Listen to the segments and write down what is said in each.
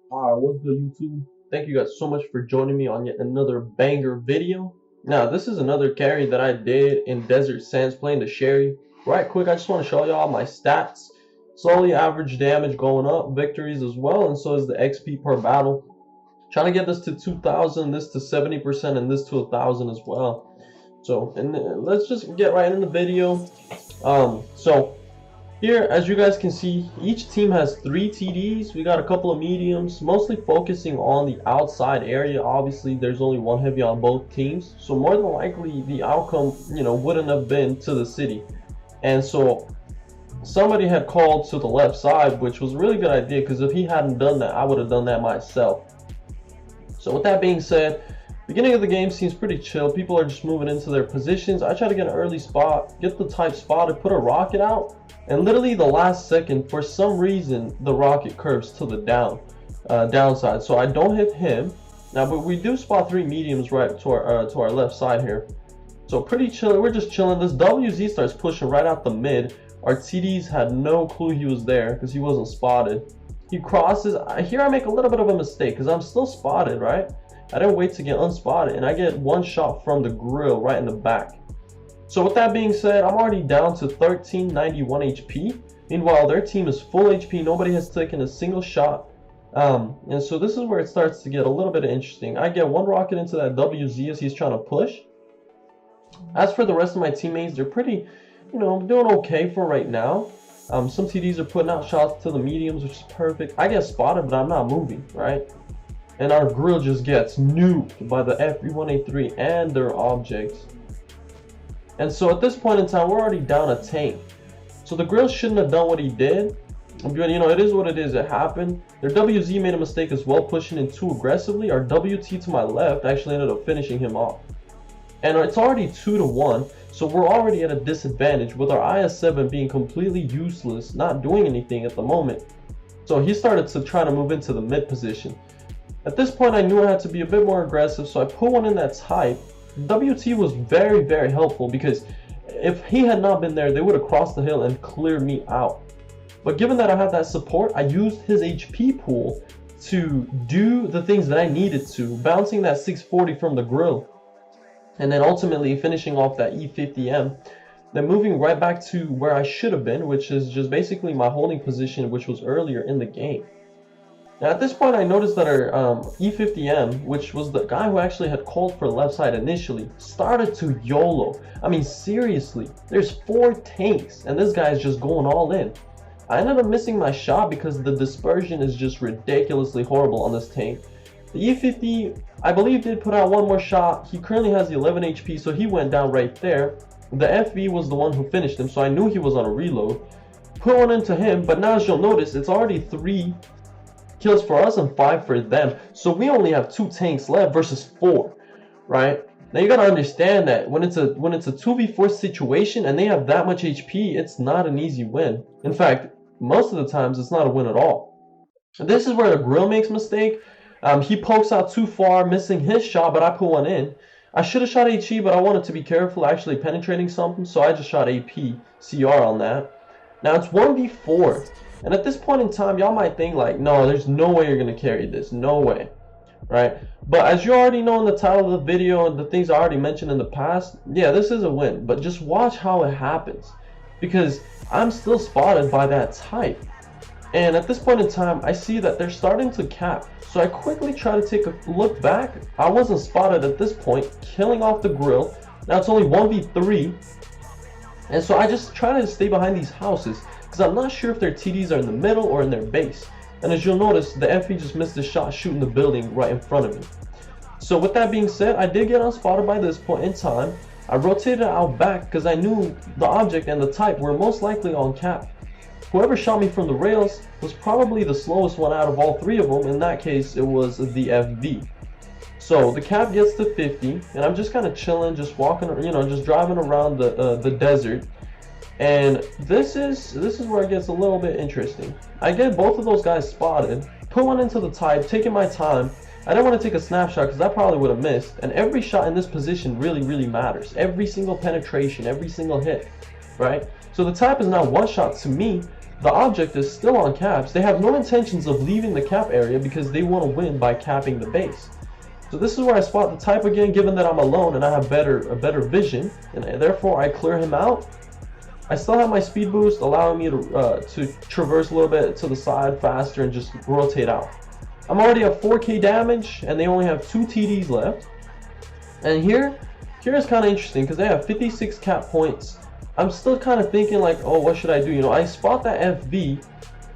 Alright, what's good YouTube? Thank you guys so much for joining me on yet another banger video. Now, this is another carry that I did in Desert Sands playing the Sherry. Right quick, I just want to show y'all my stats. Slowly average damage going up, victories as well, and so is the XP per battle. Trying to get this to 2,000, this to 70%, and this to 1,000 as well. So, let's just get right into the video. So here, as you guys can see, each team has 3 TDs. We got a couple of mediums, mostly focusing on the outside area. Obviously, there's only one heavy on both teams, so more than likely the outcome, wouldn't have been to the city. And so somebody had called to the left side, which was a really good idea, because if he hadn't done that, I would have done that myself. So with that being said, beginning of the game seems pretty chill. People are just moving into their positions. I try to get an early spot, get the type spotted, put a rocket out, and literally the last second, for some reason, the rocket curves to the downside. So I don't hit him. Now, but we do spot 3 mediums right to our left side here. So pretty chill. We're just chilling. This WZ starts pushing right out the mid. Our TDs had no clue he was there because he wasn't spotted. He crosses. Here I make a little bit of a mistake because I'm still spotted, right? I didn't wait to get unspotted, and I get one shot from the grill right in the back. So with that being said, I'm already down to 1391 HP. Meanwhile, their team is full HP. Nobody has taken a single shot. And so this is where it starts to get a little bit interesting. I get one rocket into that WZ as he's trying to push. As for the rest of my teammates, they're pretty, doing okay for right now. Some TDs are putting out shots to the mediums, which is perfect. I get spotted, but I'm not moving, right? And our grill just gets nuked by the FB1A3 and their objects. And so at this point in time, we're already down a tank. So the grill shouldn't have done what he did. But it is what it is. It happened. Their WZ made a mistake as well, pushing in too aggressively. Our WT to my left actually ended up finishing him off. And it's already 2-1. So we're already at a disadvantage with our IS-7 being completely useless, not doing anything at the moment. So he started to try to move into the mid position. At this point, I knew I had to be a bit more aggressive, so I put one in that's hype. WT was very, very helpful because if he had not been there, they would have crossed the hill and cleared me out. But given that I had that support, I used his HP pool to do the things that I needed to, bouncing that 640 from the grill, and then ultimately finishing off that E50M, then moving right back to where I should have been, which is just basically my holding position, which was earlier in the game. Now at this point I noticed that our E50M, which was the guy who actually had called for left side initially, started to YOLO. I mean seriously, there's 4 tanks and this guy is just going all in. I ended up missing my shot because the dispersion is just ridiculously horrible on this tank. The E50, I believe, did put out one more shot. He currently has the 11 HP, so he went down right there. The FV was the one who finished him, so I knew he was on a reload. Put one into him, but now as you'll notice, it's already 3 kills for us and 5 for them, so we only have 2 tanks left versus 4, right? Now you gotta understand that when it's a 2v4 situation and they have that much HP, it's not an easy win. In fact, most of the times it's not a win at all. And this is where the grill makes mistake. He pokes out too far, missing his shot, but I put one in. I should have shot HE, but I wanted to be careful actually penetrating something, so I just shot AP CR on that. Now it's 1v4. And at this point in time, y'all might think like, no, there's no way you're going to carry this. No way. Right? But as you already know in the title of the video and the things I already mentioned in the past, yeah, this is a win. But just watch how it happens. Because I'm still spotted by that type. And at this point in time, I see that they're starting to cap. So I quickly try to take a look back. I wasn't spotted at this point, killing off the grill. Now it's only 1v3. And so I just try to stay behind these houses, because I'm not sure if their TDs are in the middle or in their base. And as you'll notice, the FE just missed a shot shooting the building right in front of me. So with that being said, I did get unspotted by this point in time. I rotated out back because I knew the object and the type were most likely on cap. Whoever shot me from the rails was probably the slowest one out of all 3 of them. In that case, it was the FV. So the cap gets to 50, and I'm just kind of chilling, just walking, just driving around the desert. And this is where it gets a little bit interesting. I get both of those guys spotted, put one into the type, taking my time. I didn't want to take a snapshot because I probably would have missed. And every shot in this position really, really matters. Every single penetration, every single hit, right? So the type is now one shot to me, the object is still on caps. They have no intentions of leaving the cap area because they want to win by capping the base. So this is where I spot the type again, given that I'm alone and I have a better vision, and therefore I clear him out. I still have my speed boost, allowing me to traverse a little bit to the side faster and just rotate out. I'm already at 4k damage, and they only have 2 TDs left. And here is kind of interesting because they have 56 cap points. I'm still kind of thinking like, oh, what should I do? You know, I spot that FV,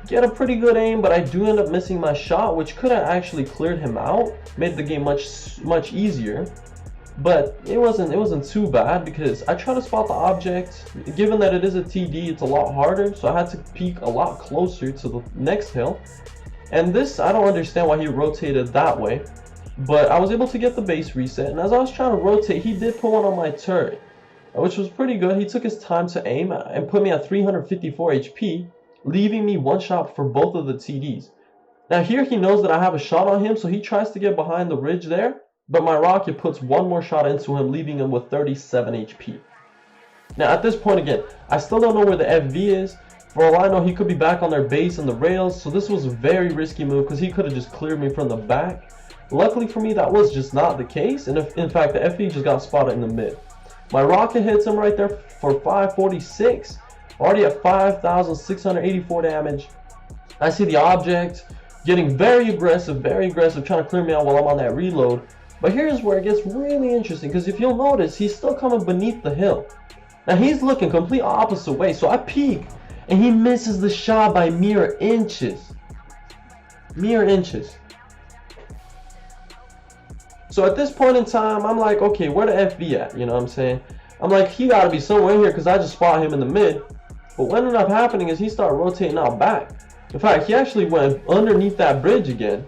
get a pretty good aim, but I do end up missing my shot, which could have actually cleared him out, made the game much easier. But it wasn't too bad because I try to spot the object. Given that it is a TD, it's a lot harder, so I had to peek a lot closer to the next hill. And this, I don't understand why he rotated that way, but I was able to get the base reset, and as I was trying to rotate, he did put one on my turret, which was pretty good. He took his time to aim and put me at 354 HP, leaving me one shot for both of the TDs. Now here he knows that I have a shot on him, so he tries to get behind the ridge there, but my rocket puts one more shot into him, leaving him with 37 HP. Now at this point again, I still don't know where the FV is. For all I know, he could be back on their base on the rails, so this was a very risky move because he could have just cleared me from the back. Luckily for me, that was just not the case, and in fact the FV just got spotted in the mid. My rocket hits him right there for 546, already at 5,684 damage. I see the object getting very aggressive, trying to clear me out while I'm on that reload. But here's where it gets really interesting, because if you'll notice, he's still coming beneath the hill. Now he's looking complete opposite way, so I peek, and he misses the shot by mere inches. Mere inches. So at this point in time, I'm like, okay, where the FV at? You know what I'm saying? I'm like, he gotta be somewhere in here because I just spot him in the mid. But what ended up happening is he started rotating out back. In fact, he actually went underneath that bridge again.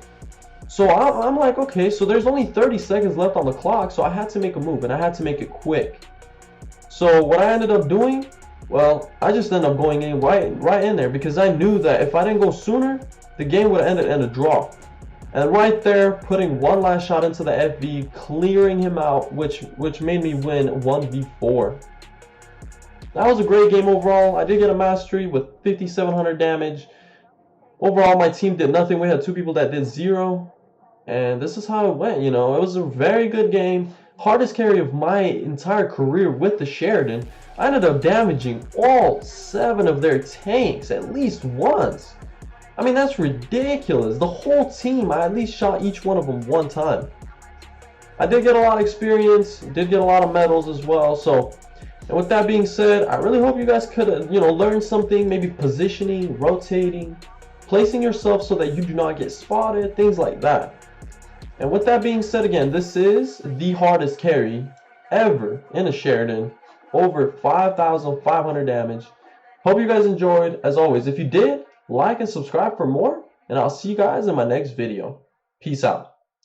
So I'm like, okay, so there's only 30 seconds left on the clock, so I had to make a move, and I had to make it quick. So what I ended up doing, well, I just ended up going in right in there because I knew that if I didn't go sooner, the game would have ended in a draw. And right there, putting one last shot into the FV, clearing him out, which made me win 1v4. That was a great game overall. I did get a mastery with 5,700 damage. Overall, my team did nothing. We had 2 people that did 0. And this is how it went, you know. It was a very good game. Hardest carry of my entire career with the Sheridan. I ended up damaging all 7 of their tanks at least once. I mean, that's ridiculous. The whole team, I at least shot each one of them one time. I did get a lot of experience, did get a lot of medals as well. So, and with that being said, I really hope you guys could, you know, learn something, maybe positioning, rotating, placing yourself so that you do not get spotted, things like that. And with that being said, again, this is the hardest carry ever in a Sheridan. Over 5,500 damage. Hope you guys enjoyed. As always, if you did, like and subscribe for more. And I'll see you guys in my next video. Peace out.